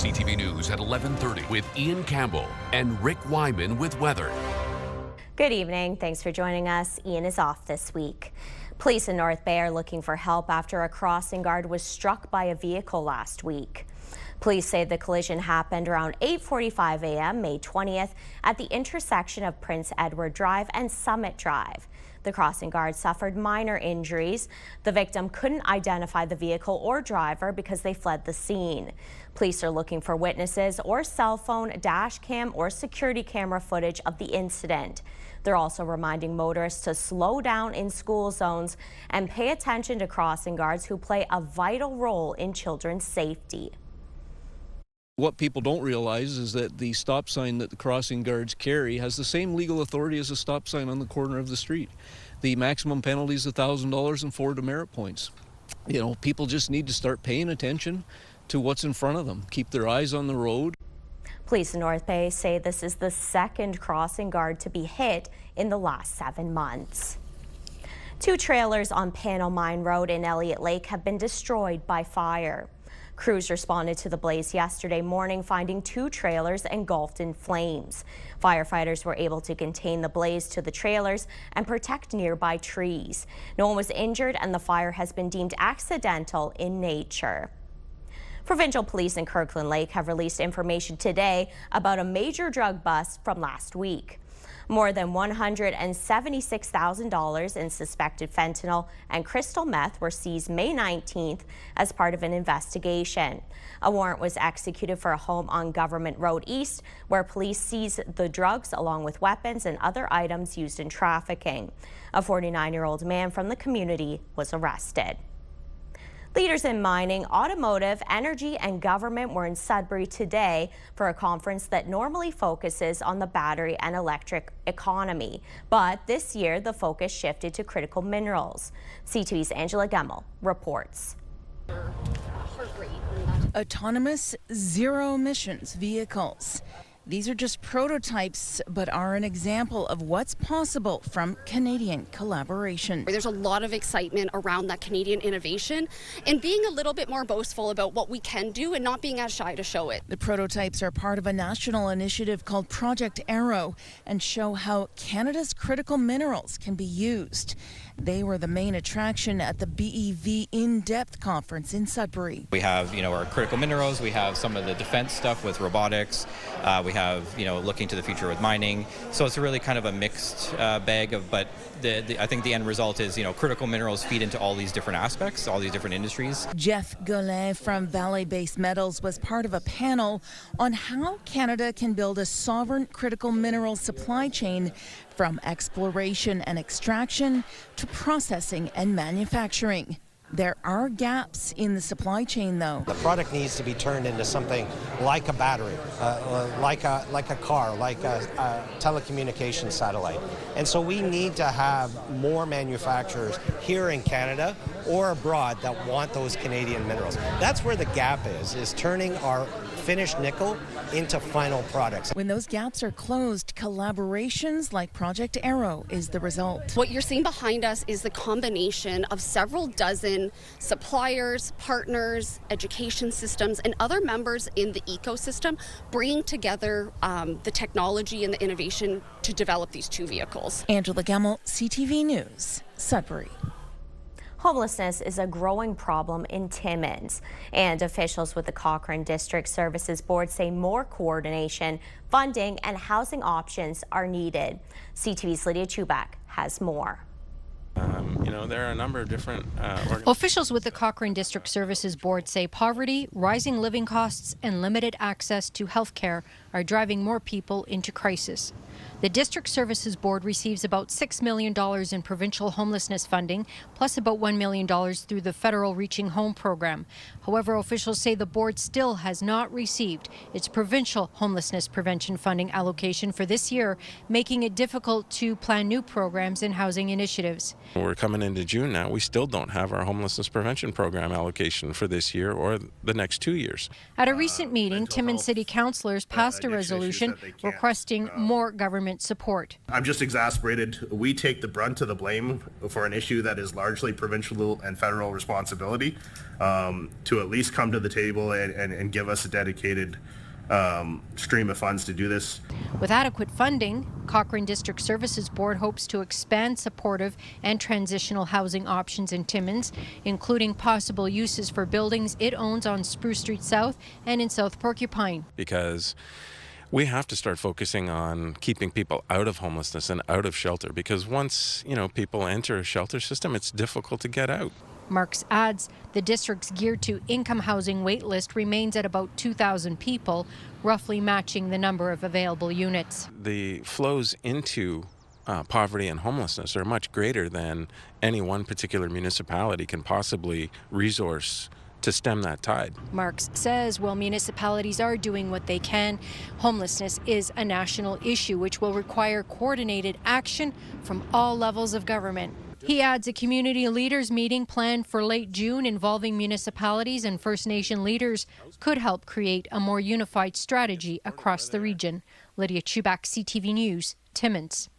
CTV News at 11:30 with Ian Campbell and Rick Wyman with weather. Good evening. Thanks for joining us. Ian is off this week. Police in North Bay are looking for help after a crossing guard was struck by a vehicle last week. Police say the collision happened around 8:45 a.m. May 20th at the intersection of Prince Edward Drive and Summit Drive. The crossing guard suffered minor injuries. The victim couldn't identify the vehicle or driver because they fled the scene. Police are looking for witnesses or cell phone, dash cam, or security camera footage of the incident. They're also reminding motorists to slow down in school zones and pay attention to crossing guards who play a vital role in children's safety. What people don't realize is that the stop sign that the crossing guards carry has the same legal authority as a stop sign on the corner of the street. The maximum penalty is $1,000 and 4 demerit points. You know, people just need to start paying attention to what's in front of them, keep their eyes on the road. Police in North Bay say this is the second crossing guard to be hit in the last 7 months. 2 trailers on Panel Mine Road in Elliott Lake have been destroyed by fire. Crews responded to the blaze yesterday morning, finding 2 trailers engulfed in flames. Firefighters were able to contain the blaze to the trailers and protect nearby trees. No one was injured, and the fire has been deemed accidental in nature. Provincial police in Kirkland Lake have released information today about a major drug bust from last week. More than $176,000 in suspected fentanyl and crystal meth were seized May 19th as part of an investigation. A warrant was executed for a home on Government Road East, where police seized the drugs along with weapons and other items used in trafficking. A 49-year-old man from the community was arrested. Leaders in mining, automotive, energy, and government were in Sudbury today for a conference that normally focuses on the battery and electric economy. But this year, the focus shifted to critical minerals. CTV's Angela Gemmel reports. Autonomous, zero-emissions vehicles. These are just prototypes, but are an example of what's possible from Canadian collaboration. There's a lot of excitement around that Canadian innovation and being a little bit more boastful about what we can do and not being as shy to show it. The prototypes are part of a national initiative called Project Arrow and show how Canada's critical minerals can be used. They were the main attraction at the BEV In-Depth conference in Sudbury. We have, our critical minerals. We have some of the defense stuff with robotics. We have, looking to the future with mining. So it's really kind of a mixed bag of, but I think the end result is, critical minerals feed into all these different aspects, all these different industries. Jeff Golin from Valley Base Metals was part of a panel on how Canada can build a sovereign critical mineral supply chain from exploration and extraction to processing and manufacturing. There are gaps in the supply chain, though. The product needs to be turned into something like a battery, like a car, like a telecommunications satellite. And so we need to have more manufacturers here in Canada or abroad that want those Canadian minerals. That's where the gap is turning our finished nickel into final products. When those gaps are closed, collaborations like Project Arrow is the result. What you're seeing behind us is the combination of several dozen suppliers, partners, education systems, and other members in the ecosystem bringing together the technology and the innovation to develop these 2 vehicles. Angela Gemmel, CTV News, Sudbury. Homelessness is a growing problem in Timmins, and officials with the Cochrane District Services Board say more coordination, funding, and housing options are needed. CTV's Lydia Chubak has more. There are a number of different Officials with the Cochrane District Services Board say poverty, rising living costs, and limited access to health care are driving more people into crisis. The District Services Board receives about $6 million in provincial homelessness funding, plus about $1 million through the federal Reaching Home program. However, officials say the board still has not received its provincial homelessness prevention funding allocation for this year, making it difficult to plan new programs and housing initiatives. We're we're coming into June now, we still don't have our homelessness prevention program allocation for this year or the next 2 years. At a recent meeting, Timmins City councillors passed a resolution requesting more government support. I'm just exasperated. We take the brunt of the blame for an issue that is largely provincial and federal responsibility, to at least come to the table and give us a dedicated stream of funds to do this. With adequate funding, Cochrane District Services Board hopes to expand supportive and transitional housing options in Timmins, including possible uses for buildings it owns on Spruce Street South and in South Porcupine. Because we have to start focusing on keeping people out of homelessness and out of shelter, because once, people enter a shelter system, it's difficult to get out. Marks adds the district's geared to income housing waitlist remains at about 2,000 people, roughly matching the number of available units. The flows into poverty and homelessness are much greater than any one particular municipality can possibly resource to stem that tide. Marks says while municipalities are doing what they can, homelessness is a national issue which will require coordinated action from all levels of government. He adds a community leaders meeting planned for late June involving municipalities and First Nation leaders could help create a more unified strategy across the region. Lydia Chubak, CTV News, Timmins.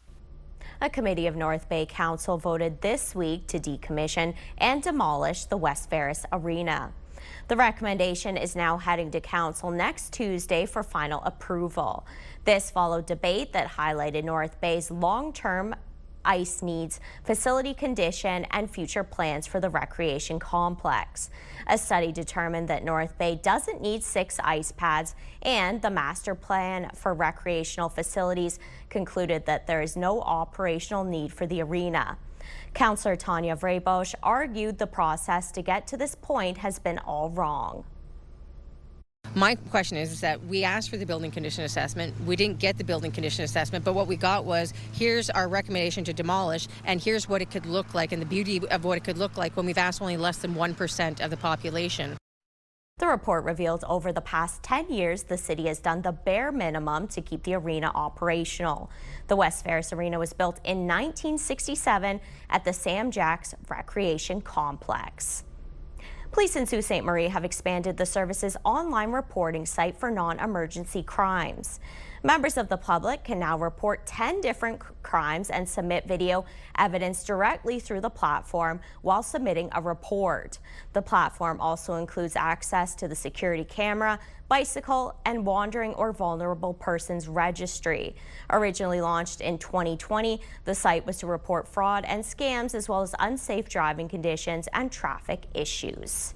A committee of North Bay Council voted this week to decommission and demolish the West Ferris Arena. The recommendation is now heading to Council next Tuesday for final approval. This followed debate that highlighted North Bay's long-term ice needs, facility condition, and future plans for the recreation complex. A study determined that North Bay doesn't need 6 ice pads, and the master plan for recreational facilities concluded that there is no operational need for the arena. Councillor Tanya Vrebosch argued the process to get to this point has been all wrong. My question is that we asked for the building condition assessment. We didn't get the building condition assessment, but what we got was, here's our recommendation to demolish, and here's what it could look like, and the beauty of what it could look like when we've asked only less than 1% of the population. The report revealed over the past 10 years, the city has done the bare minimum to keep the arena operational. The West Ferris Arena was built in 1967 at the Sam Jacks Recreation Complex. Police in Sault Ste. Marie have expanded the service's online reporting site for non-emergency crimes. Members of the public can now report 10 different crimes and submit video evidence directly through the platform while submitting a report. The platform also includes access to the security camera, bicycle, and wandering or vulnerable persons registry. Originally launched in 2020, the site was to report fraud and scams as well as unsafe driving conditions and traffic issues.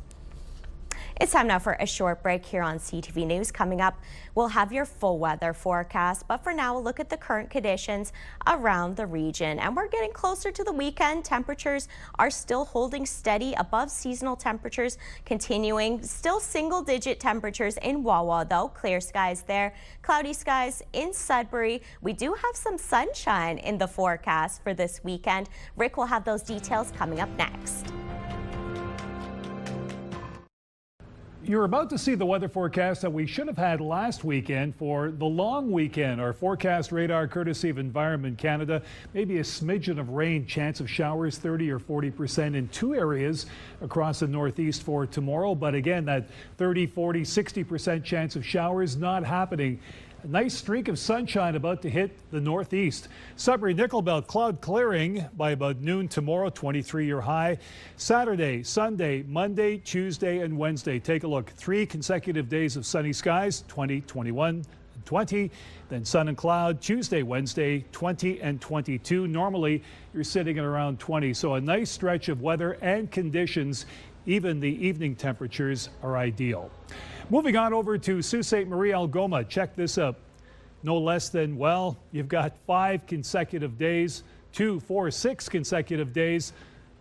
It's time now for a short break here on CTV News. Coming up, we'll have your full weather forecast, but for now, we'll look at the current conditions around the region. And we're getting closer to the weekend. Temperatures are still holding steady above seasonal temperatures, continuing still single-digit temperatures in Wawa, though. Clear skies there, cloudy skies in Sudbury. We do have some sunshine in the forecast for this weekend. Rick will have those details coming up next. You're about to see the weather forecast that we should have had last weekend for the long weekend. Our forecast radar, courtesy of Environment Canada, maybe a smidgen of rain, chance of showers 30 or 40% in 2 areas across the northeast for tomorrow. But again, that 30, 40, 60% chance of showers not happening. A nice streak of sunshine about to hit the northeast. Sudbury Nickel Belt cloud clearing by about noon tomorrow, 23-year high. Saturday, Sunday, Monday, Tuesday, and Wednesday. Take a look. 3 consecutive days of sunny skies, 20, 21, and 20. Then sun and cloud Tuesday, Wednesday, 20 and 22. Normally, you're sitting at around 20. So a nice stretch of weather and conditions. Even the evening temperatures are ideal. Moving on over to Sault Ste. Marie, Algoma. Check this out. No less than, well, you've got 5 consecutive days, 2, 4, 6 consecutive days.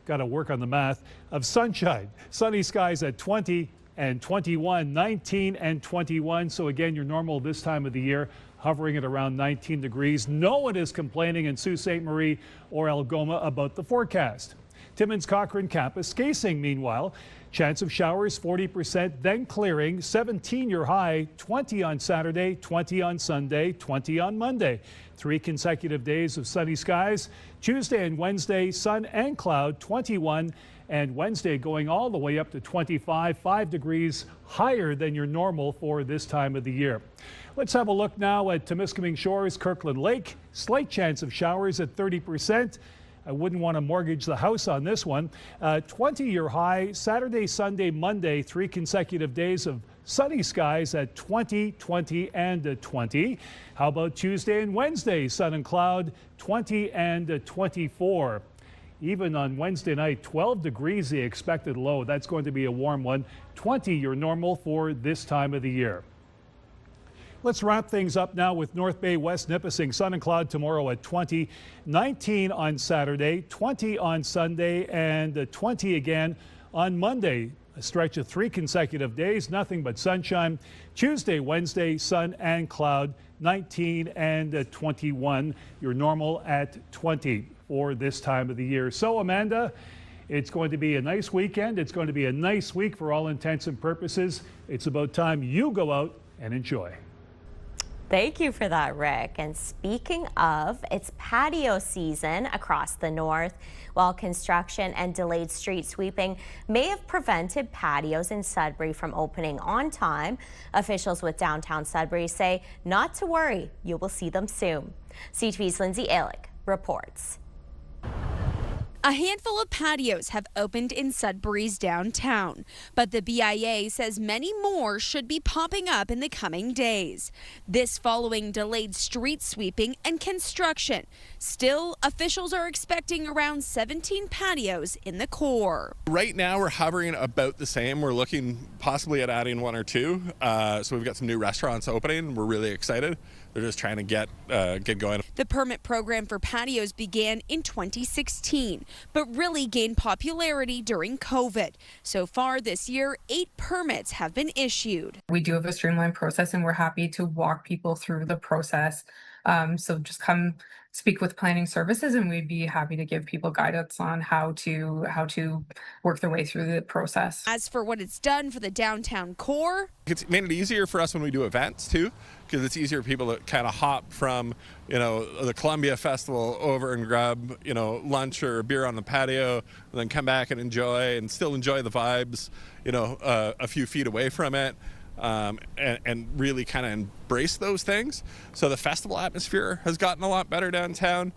Got to work on the math of sunshine. Sunny skies at 20 and 21, 19 and 21. So again, you're normal this time of the year, hovering at around 19 degrees. No one is complaining in Sault Ste. Marie or Algoma about the forecast. Timmins Cochrane campus. Casing, meanwhile, chance of showers 40%, then clearing. 17 your high, 20 on Saturday, 20 on Sunday, 20 on Monday. 3 consecutive days of sunny skies. Tuesday and Wednesday, sun and cloud, 21. And Wednesday going all the way up to 25, 5 degrees higher than your normal for this time of the year. Let's have a look now at Temiskaming Shores, Kirkland Lake. Slight chance of showers at 30%. I wouldn't want to mortgage the house on this one. 20 your high, Saturday, Sunday, Monday, 3 consecutive days of sunny skies at 20, 20, and 20. How about Tuesday and Wednesday? Sun and cloud, 20 and 24. Even on Wednesday night, 12 degrees the expected low. That's going to be a warm one. 20 your normal for this time of the year. Let's wrap things up now with North Bay, West Nipissing. Sun and cloud tomorrow at 20, 19 on Saturday, 20 on Sunday, and 20 again on Monday. A stretch of 3 consecutive days, nothing but sunshine. Tuesday, Wednesday, sun and cloud, 19 and 21. Your normal at 20 for this time of the year. So, Amanda, it's going to be a nice weekend. It's going to be a nice week for all intents and purposes. It's about time you go out and enjoy. Thank you for that, Rick. And speaking of, it's patio season across the north. While construction and delayed street sweeping may have prevented patios in Sudbury from opening on time, officials with downtown Sudbury say not to worry, you will see them soon. CTV's Lindsay Alick reports. A handful of patios have opened in Sudbury's downtown, but the BIA says many more should be popping up in the coming days. This following delayed street sweeping and construction. Still, officials are expecting around 17 patios in the core. Right now we're hovering about the same. We're looking possibly at adding 1 or 2. So we've got some new restaurants opening. We're really excited. They're just trying to get going. The permit program for patios began in 2016, but really gained popularity during COVID. So far this year, 8 permits have been issued. We do have a streamlined process and we're happy to walk people through the process. So just come speak with planning services and we'd be happy to give people guidance on how to work their way through the process. As for what it's done for the downtown core, It's made it easier for us when we do events too, because it's easier for people to kind of hop from, the Columbia Festival over and grab, lunch or a beer on the patio, and then come back and enjoy and still enjoy the vibes, a few feet away from it. And really kind of embrace those things. So the festival atmosphere has gotten a lot better downtown.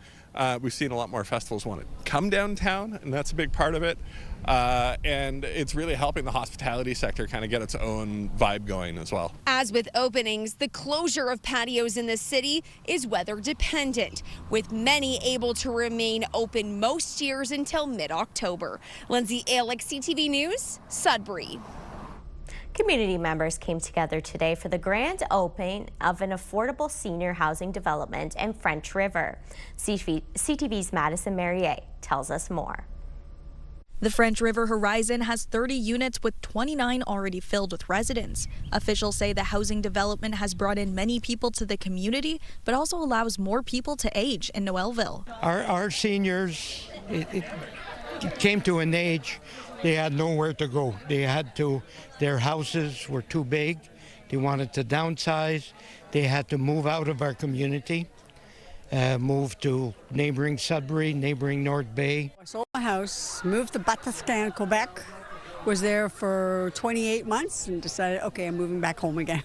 We've seen a lot more festivals want to come downtown, and that's a big part of it. And it's really helping the hospitality sector kind of get its own vibe going as well. As with openings, the closure of patios in the city is weather dependent, with many able to remain open most years until mid-October. Lindsay Alick, CTV News, Sudbury. Community members came together today for the grand opening of an affordable senior housing development in French River. CTV's Madison Merrier tells us more. The French River Horizon has 30 units with 29 already filled with residents. Officials say the housing development has brought in many people to the community, but also allows more people to age in Noelville. Our seniors, it came to an age they had nowhere to go. Their houses were too big. They wanted to downsize. They had to move out of our community, move to neighboring Sudbury, neighboring North Bay. I sold my house, moved to Batascan, Quebec, was there for 28 months and decided, okay, I'm moving back home again.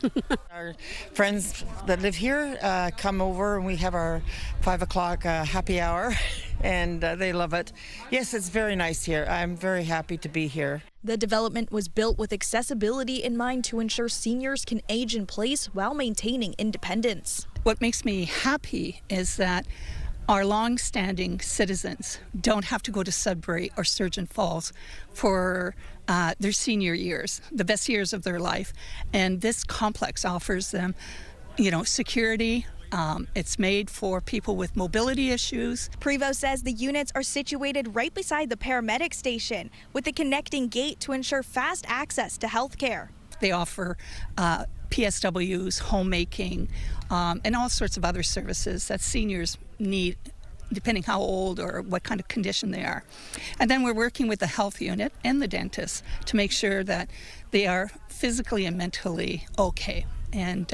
Our friends that live here come over and we have our 5 o'clock happy hour and they love it. Yes, it's very nice here. I'm very happy to be here. The development was built with accessibility in mind to ensure seniors can age in place while maintaining independence. What makes me happy is that our long-standing citizens don't have to go to Sudbury or Sturgeon Falls for their senior years, the best years of their life. And this complex offers them, security. It's made for people with mobility issues. Prevost says the units are situated right beside the paramedic station with a connecting gate to ensure fast access to health care. They offer PSWs, homemaking, and all sorts of other services that seniors need depending how old or what kind of condition they are. And then we're working with the health unit and the dentist to make sure that they are physically and mentally okay. And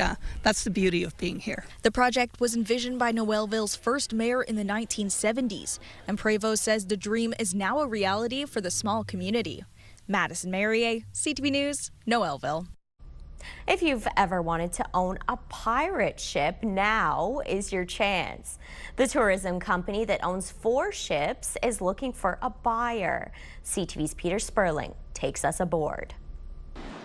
that's the beauty of being here. The project was envisioned by Noëlville's first mayor in the 1970s, and Prévost says the dream is now a reality for the small community. Madison Marier, CTV News, Noëlville. If you've ever wanted to own a pirate ship, now is your chance. The tourism company that owns 4 ships is looking for a buyer. CTV's Peter Sperling takes us aboard.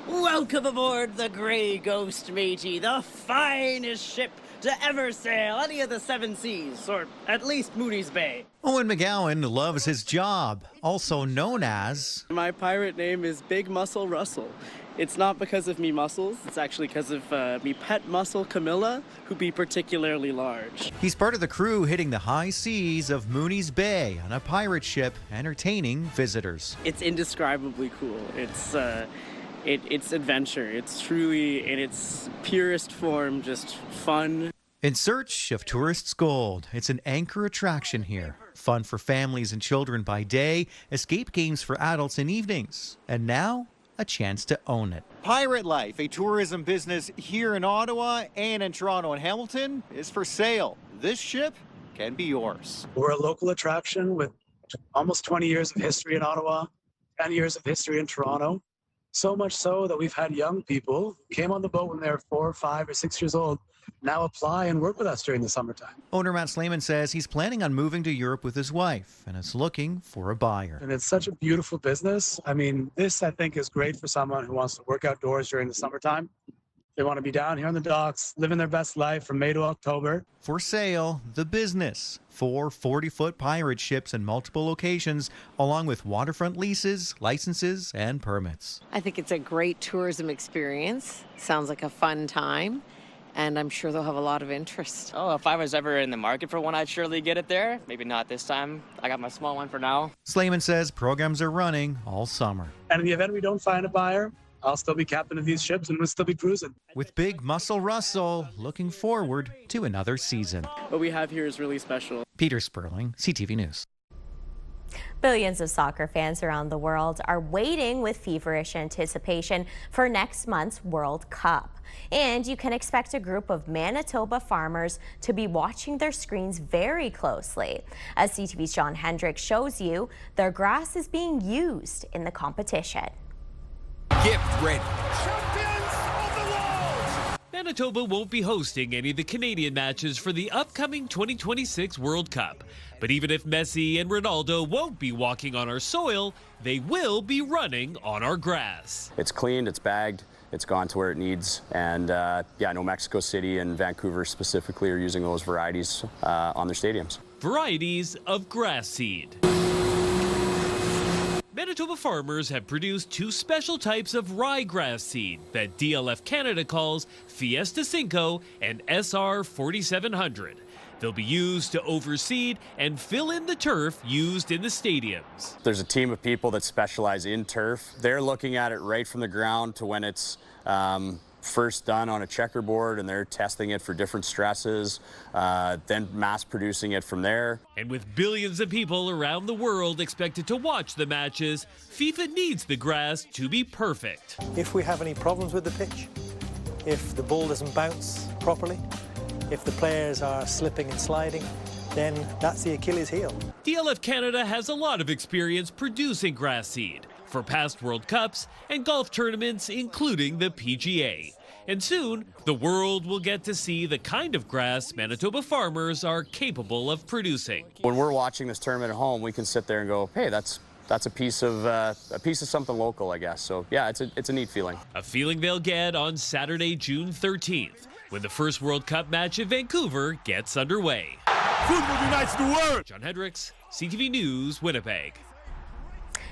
Welcome aboard the Grey Ghost, matey, the finest ship to ever sail any of the 7 seas, or at least Moody's Bay. Owen McGowan loves his job, also known as... My pirate name is Big Muscle Russell. It's not because of me muscles, it's actually because of me pet mussel Camilla, who be particularly large. He's part of the crew hitting the high seas of Mooney's Bay on a pirate ship, entertaining visitors. It's indescribably cool. It's adventure. It's truly, in its purest form, just fun. In search of tourists' gold, it's an anchor attraction here. Fun for families and children by day, escape games for adults in evenings, and now a chance to own it. Pirate Life, a tourism business here in Ottawa and in Toronto and Hamilton, is for sale. This ship can be yours. We're a local attraction with almost 20 years of history in Ottawa, 10 years of history in Toronto. So much so that we've had young people who came on the boat when they were 4, 5, or 6 years old now apply and work with us during the summertime. Owner Matt Slayman says he's planning on moving to Europe with his wife and is looking for a buyer. And it's such a beautiful business. I mean, this I think is great for someone who wants to work outdoors during the summertime. They want to be down here on the docks, living their best life from May to October. For sale, the business. 4 40-foot pirate ships in multiple locations, along with waterfront leases, licenses, and permits. I think it's a great tourism experience. Sounds like a fun time, and I'm sure they'll have a lot of interest. Oh, if I was ever in the market for one, I'd surely get it there. Maybe not this time. I got my small one for now. Slayman says programs are running all summer. And in the event we don't find a buyer, I'll still be captain of these ships and we'll still be cruising. With Big Muscle Russell looking forward to another season. What we have here is really special. Peter Sperling, CTV News. Billions of soccer fans around the world are waiting with feverish anticipation for next month's World Cup. And you can expect a group of Manitoba farmers to be watching their screens very closely. As CTV's John Hendricks shows you, their grass is being used in the competition. Gift ready. Manitoba won't be hosting any of the Canadian matches for the upcoming 2026 World Cup. But even if Messi and Ronaldo won't be walking on our soil, they will be running on our grass. It's cleaned, it's bagged, it's gone to where it needs. And yeah, I know Mexico City and Vancouver specifically are using those varieties on their stadiums. Varieties of grass seed. Manitoba farmers have produced 2 special types of ryegrass seed that DLF Canada calls Fiesta Cinco and SR 4700. They'll be used to overseed and fill in the turf used in the stadiums. There's a team of people that specialize in turf. They're looking at it right from the ground to when it's first done on a checkerboard, and they're testing it for different stresses, then mass producing it from there. And with billions of people around the world expected to watch the matches, FIFA needs the grass to be perfect. If we have any problems with the pitch, if the ball doesn't bounce properly, if the players are slipping and sliding, then that's the Achilles heel. DLF Canada has a lot of experience producing grass seed for past World Cups and golf tournaments, including the PGA. And soon, the world will get to see the kind of grass Manitoba farmers are capable of producing. When we're watching this tournament at home, we can sit there and go, hey, that's a piece of something local, I guess. So yeah, it's a neat feeling. A feeling they'll get on Saturday, June 13th, when the first World Cup match in Vancouver gets underway. Football unites the world! John Hendricks, CTV News, Winnipeg.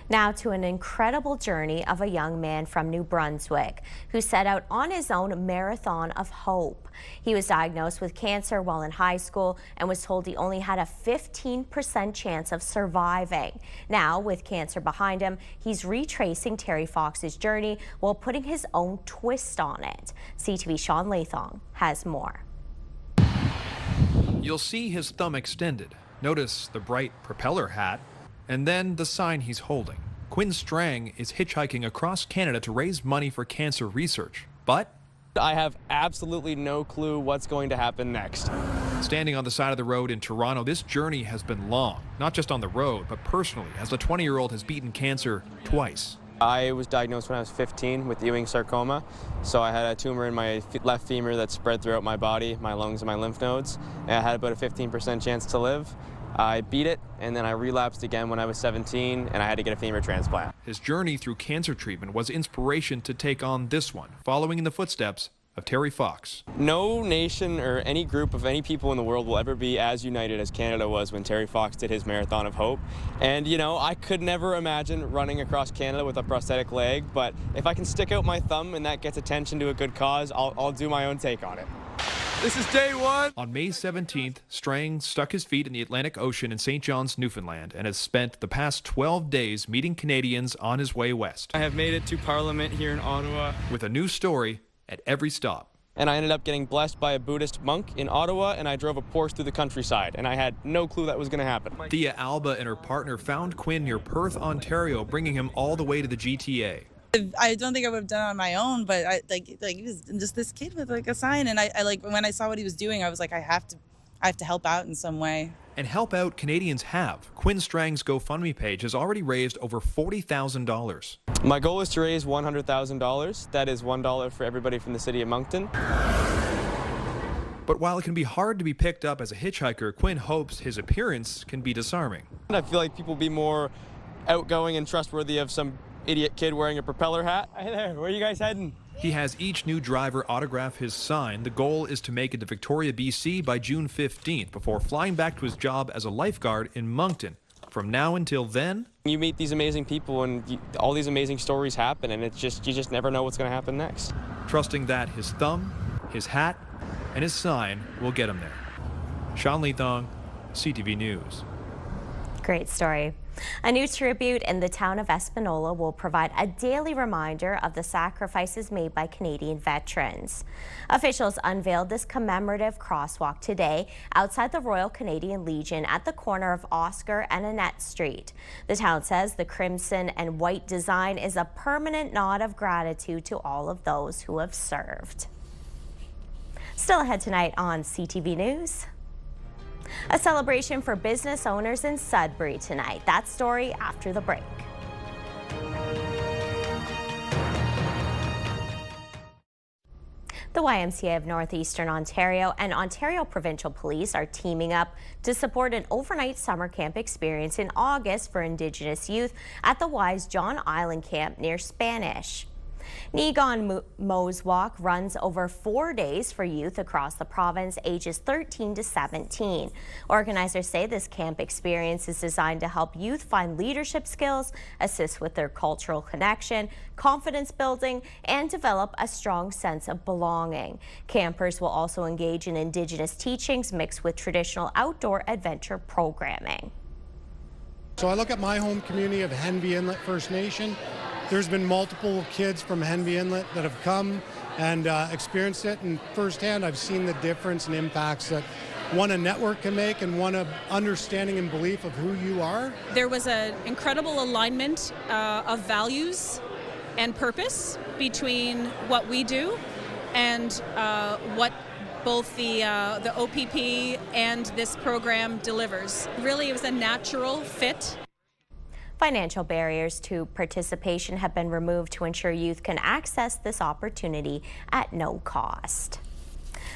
Now to an incredible journey of a young man from New Brunswick who set out on his own marathon of hope. He was diagnosed with cancer while in high school and was told he only had a 15% chance of surviving. Now, with cancer behind him, he's retracing Terry Fox's journey while putting his own twist on it. CTV's Sean Lathong has more. You'll see his thumb extended. Notice the bright propeller hat, and then the sign he's holding. Quinn Strang is hitchhiking across Canada to raise money for cancer research, but I have absolutely no clue what's going to happen next. Standing on the side of the road in Toronto, this journey has been long, not just on the road, but personally, as the 20-year-old has beaten cancer twice. I was diagnosed when I was 15 with Ewing sarcoma, so I had a tumor in my left femur that spread throughout my body, my lungs and my lymph nodes, and I had about a 15% chance to live. I beat it, and then I relapsed again when I was 17, and I had to get a femur transplant. His journey through cancer treatment was inspiration to take on this one, following in the footsteps of Terry Fox. No nation or any group of any people in the world will ever be as united as Canada was when Terry Fox did his Marathon of Hope. And you know, I could never imagine running across Canada with a prosthetic leg, but if I can stick out my thumb and that gets attention to a good cause, I'll do my own take on it. This is day one. On May 17th, Strang stuck his feet in the Atlantic Ocean in St. John's, Newfoundland, and has spent the past 12 days meeting Canadians on his way west. I have made it to Parliament here in Ottawa. With a new story at every stop. And I ended up getting blessed by a Buddhist monk in Ottawa, and I drove a Porsche through the countryside, and I had no clue that was going to happen. Thea Alba and her partner found Quinn near Perth, Ontario, bringing him all the way to the GTA. I don't think I would have done it on my own, but he was just this kid with like a sign, and I when I saw what he was doing, I was like, I have to help out in some way. And help out Canadians have. Quinn Strang's GoFundMe page has already raised over $40,000. My goal is to raise $100,000. That is $1 for everybody from the city of Moncton. But while it can be hard to be picked up as a hitchhiker, Quinn hopes his appearance can be disarming. I feel like people will be more outgoing and trustworthy of some idiot kid wearing a propeller hat. Hey there, where are you guys heading? He has each new driver autograph his sign. The goal is to make it to Victoria, BC by June 15th before flying back to his job as a lifeguard in Moncton. From now until then, you meet these amazing people and all these amazing stories happen, and you just never know what's going to happen next. Trusting that his thumb, his hat, and his sign will get him there. Sean Leathong, CTV News. Great story. A new tribute in the town of Espanola will provide a daily reminder of the sacrifices made by Canadian veterans. Officials unveiled this commemorative crosswalk today outside the Royal Canadian Legion at the corner of Oscar and Annette Street. The town says the crimson and white design is a permanent nod of gratitude to all of those who have served. Still ahead tonight on CTV News. A celebration for business owners in Sudbury tonight. That story after the break. The YMCA of Northeastern Ontario and Ontario Provincial Police are teaming up to support an overnight summer camp experience in August for Indigenous youth at the Wise John Island Camp near Spanish. Negon Mo's Walk runs over 4 days for youth across the province ages 13 to 17. Organizers say this camp experience is designed to help youth find leadership skills, assist with their cultural connection, confidence building, and develop a strong sense of belonging. Campers will also engage in Indigenous teachings mixed with traditional outdoor adventure programming. So I look at my home community of Henby Inlet First Nation. There's been multiple kids from Henby Inlet that have come and experienced it, and firsthand I've seen the difference and impacts that one, a network can make, and one, of understanding and belief of who you are. There was an incredible alignment of values and purpose between what we do and what both the OPP and this program delivers. Really, it was a natural fit. Financial barriers to participation have been removed to ensure youth can access this opportunity at no cost.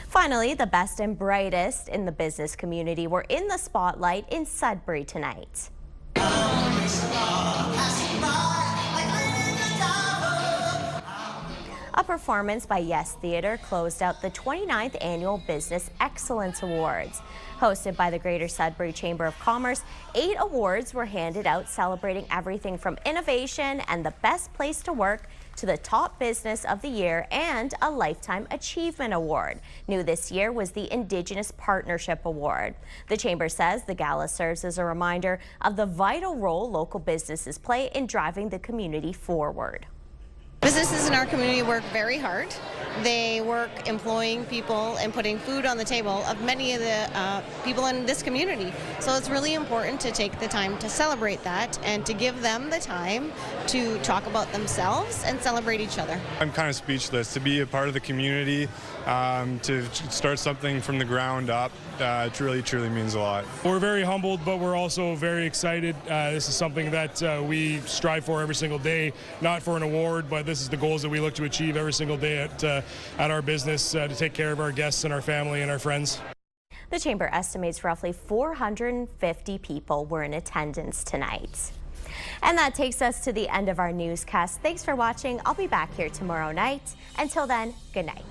Finally, the best and brightest in the business community were in the spotlight in Sudbury tonight. A performance by Yes Theatre closed out the 29th Annual Business Excellence Awards. Hosted by the Greater Sudbury Chamber of Commerce, 8 awards were handed out celebrating everything from innovation and the best place to work to the top business of the year and a Lifetime Achievement Award. New this year was the Indigenous Partnership Award. The Chamber says the gala serves as a reminder of the vital role local businesses play in driving the community forward. Business Businesses in our community work very hard. They work employing people and putting food on the table of many of the people in this community. So it's really important to take the time to celebrate that and to give them the time to talk about themselves and celebrate each other. I'm kind of speechless to be a part of the community, to start something from the ground up. It truly means a lot. We're very humbled, but we're also very excited. This is something that we strive for every single day, not for an award, but this is the goals that we look to achieve every single day at our business, to take care of our guests and our family and our friends. The Chamber estimates roughly 450 people were in attendance tonight. And that takes us to the end of our newscast. Thanks for watching. I'll be back here tomorrow night. Until then, good night.